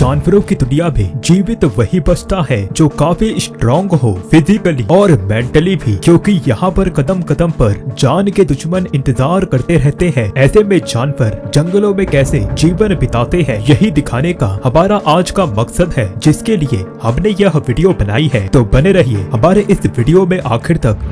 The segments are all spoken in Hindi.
जानवरों की दुनिया में जीवित वही बचता है जो काफी स्ट्रॉन्ग हो फिजिकली और मेंटली भी, क्योंकि यहाँ पर कदम कदम पर जान के दुश्मन इंतजार करते रहते हैं। ऐसे में जानवर जंगलों में कैसे जीवन बिताते हैं, यही दिखाने का हमारा आज का मकसद है, जिसके लिए हमने यह वीडियो बनाई है। तो बने रहिए हमारे इस वीडियो में आखिर तक।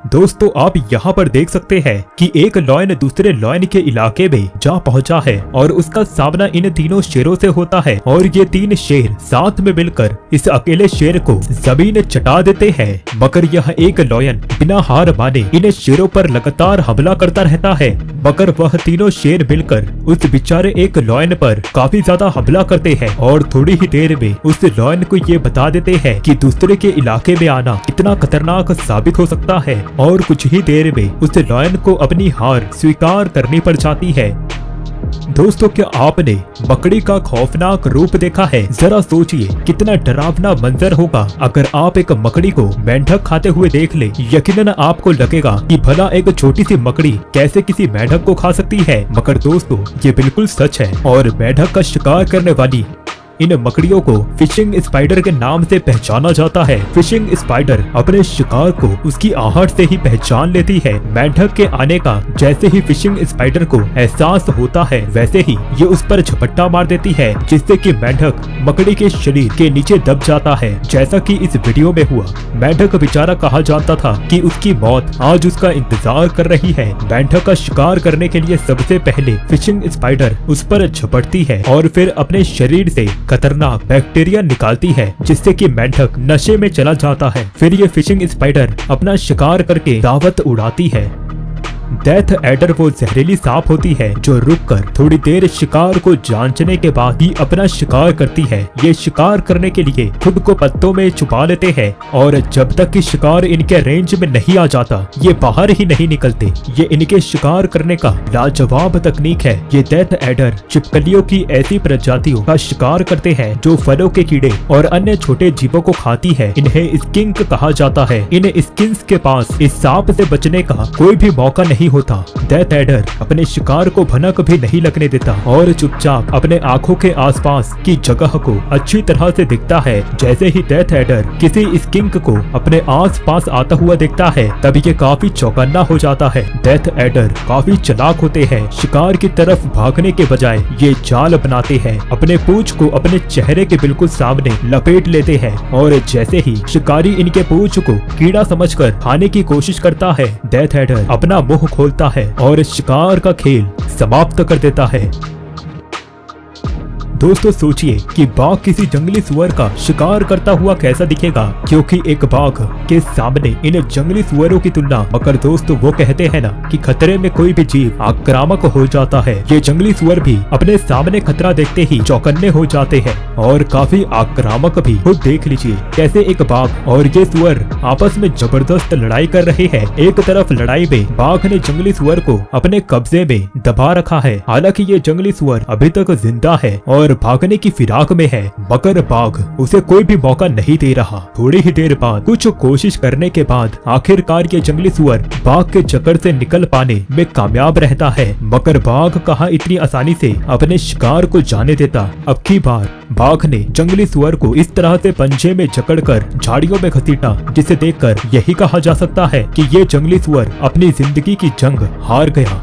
दोस्तों, आप यहाँ पर देख सकते हैं कि एक लॉयन दूसरे लॉयन के इलाके में जा पहुँचा है और उसका सामना इन तीनों शेरों से होता है और ये तीन शेर साथ में मिलकर इस अकेले शेर को जमीन चटा देते हैं। मगर यह एक लॉयन बिना हार माने इन शेरों पर लगातार हमला करता रहता है। मगर वह तीनों शेर मिलकर उस बेचारे एक लॉयन पर काफी ज्यादा हमला करते हैं और थोड़ी ही देर में उस लॉयन को ये बता देते हैं कि दूसरे के इलाके में आना इतना खतरनाक साबित हो सकता है और कुछ ही देर में उस लॉयन को अपनी हार स्वीकार करनी पड़ जाती है। दोस्तों, क्या आपने मकड़ी का खौफनाक रूप देखा है? जरा सोचिए कितना डरावना मंजर होगा अगर आप एक मकड़ी को मेंढक खाते हुए देख ले। यकीनन आपको लगेगा कि भला एक छोटी सी मकड़ी कैसे किसी मेंढक को खा सकती है। मगर दोस्तों, ये बिल्कुल सच है और मेंढक का शिकार करने वाली इन मकड़ियों को फिशिंग स्पाइडर के नाम से पहचाना जाता है। फिशिंग स्पाइडर अपने शिकार को उसकी आहट से ही पहचान लेती है। मेंढक के आने का जैसे ही फिशिंग स्पाइडर को एहसास होता है, वैसे ही ये उस पर झपट्टा मार देती है, जिससे कि मेंढक मकड़ी के शरीर के नीचे दब जाता है। जैसा कि इस वीडियो में हुआ, मेंढक बेचारा कहा जाता था कि उसकी मौत आज उसका इंतजार कर रही है। मेंढक का शिकार करने के लिए सबसे पहले फिशिंग स्पाइडर उस पर झपटती है और फिर अपने शरीर से खतरनाक बैक्टीरिया निकालती है, जिससे कि मेंढक नशे में चला जाता है। फिर ये फिशिंग स्पाइडर अपना शिकार करके दावत उड़ाती है। डेथ एडर वो जहरीली सांप होती है जो रुककर थोड़ी देर शिकार को जांचने के बाद ही अपना शिकार करती है। ये शिकार करने के लिए खुद को पत्तों में छुपा लेते हैं और जब तक कि शिकार इनके रेंज में नहीं आ जाता, ये बाहर ही नहीं निकलते। ये इनके शिकार करने का लाजवाब तकनीक है। ये डेथ एडर छिपकलियों की ऐसी प्रजातियों का शिकार करते हैं जो फलों के कीड़े और अन्य छोटे जीवों को खाती है। इन्हें स्किंक कहा जाता है। इन स्किंक्स के पास इस सांप से बचने का कोई भी मौका नहीं होता। डेथ एडर अपने शिकार को भनक भी नहीं लगने देता और चुपचाप अपने आंखों के आसपास की जगह को अच्छी तरह से देखता है। जैसे ही डेथ एडर किसी स्किंक को अपने आसपास आता हुआ देखता है, तभी ये काफी चौकन्ना हो जाता है। डेथ एडर काफी चालाक होते हैं। शिकार की तरफ भागने के बजाय ये जाल बनाते हैं। अपने पूंछ को अपने चेहरे के बिल्कुल सामने लपेट लेते हैं और जैसे ही शिकारी इनके पूंछ को कीड़ा समझकर खाने की कोशिश करता है, डेथ एडर अपना मुंह खोलता है और शिकार का खेल समाप्त कर देता है। दोस्तों, सोचिए कि बाघ किसी जंगली सुअर का शिकार करता हुआ कैसा दिखेगा, क्योंकि एक बाघ के सामने इन जंगली सुअरों की तुलना, मगर दोस्तों वो कहते हैं ना कि खतरे में कोई भी जीव आक्रामक हो जाता है। ये जंगली सुअर भी अपने सामने खतरा देखते ही चौकन्ने हो जाते हैं और काफी आक्रामक भी। खुद देख लीजिए कैसे एक बाघ और ये सुअर आपस में जबरदस्त लड़ाई कर रहे हैं। एक तरफ लड़ाई में बाघ ने जंगली सुअर को अपने कब्जे में दबा रखा है। हालांकि ये जंगली सुअर अभी तक जिंदा है और भागने की फिराक में है, मगर बाघ उसे कोई भी मौका नहीं दे रहा। थोड़ी ही देर बाद कुछ कोशिश करने के बाद आखिरकार ये जंगली सुअर बाघ के जकड़ से निकल पाने में कामयाब रहता है। मगर बाघ कहाँ इतनी आसानी से अपने शिकार को जाने देता। अब की बार बाघ ने जंगली सुअर को इस तरह से पंजे में जकड़कर झाड़ियों में घसीटा, जिसे देखकर यही कहा जा सकता है कि ये जंगली सुअर अपनी जिंदगी की जंग हार गया।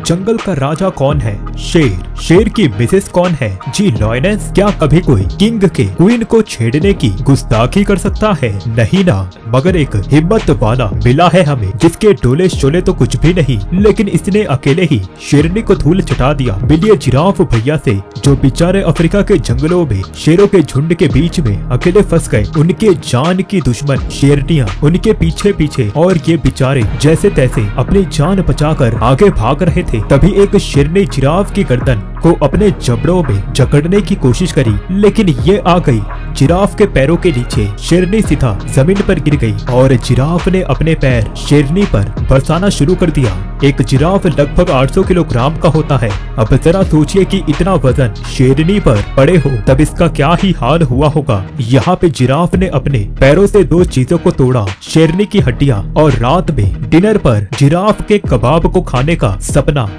जंगल का राजा कौन है? शेर। शेर की मिसेस कौन है? जी लॉयनेस। क्या कभी कोई किंग के क्वीन को छेड़ने की गुस्ताखी कर सकता है? नहीं ना। मगर एक हिम्मत वाला मिला है हमें, जिसके डोले शोले तो कुछ भी नहीं, लेकिन इसने अकेले ही शेरनी को धूल चटा दिया। मिलिए जिराफ भैया से, जो बेचारे अफ्रीका के जंगलों में शेरों के झुंड के बीच में अकेले फंस गए। उनके जान की दुश्मन शेरनियां उनके पीछे पीछे और ये बेचारे जैसे तैसे अपनी जान बचाकर आगे भाग रहे थे। तभी एक शेरनी जिराफ की गर्दन को अपने जबड़ों में जकड़ने की कोशिश करी, लेकिन ये आ गई जिराफ के पैरों के नीचे। शेरनी सीधा जमीन पर गिर गई और जिराफ ने अपने पैर शेरनी पर बरसाना शुरू कर दिया। एक जिराफ लगभग 800 किलोग्राम का होता है। अब जरा सोचिए कि इतना वजन शेरनी पर पड़े हो तब इसका क्या ही हाल हुआ होगा। यहाँ पे जिराफ ने अपने पैरों से दो चीजों को तोड़ा, शेरनी की हड्डियाँ और रात में डिनर पर जिराफ के कबाब को खाने का सपना।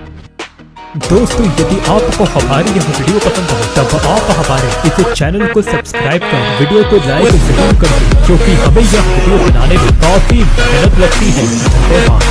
दोस्तों यदि आपको हमारी यह वीडियो पसंद हो तब आप हमारे इस चैनल को सब्सक्राइब कर वीडियो को लाइक जरूर कर दें, क्योंकि हमें यह वीडियो बनाने में काफी मेहनत लगती है। धन्यवाद।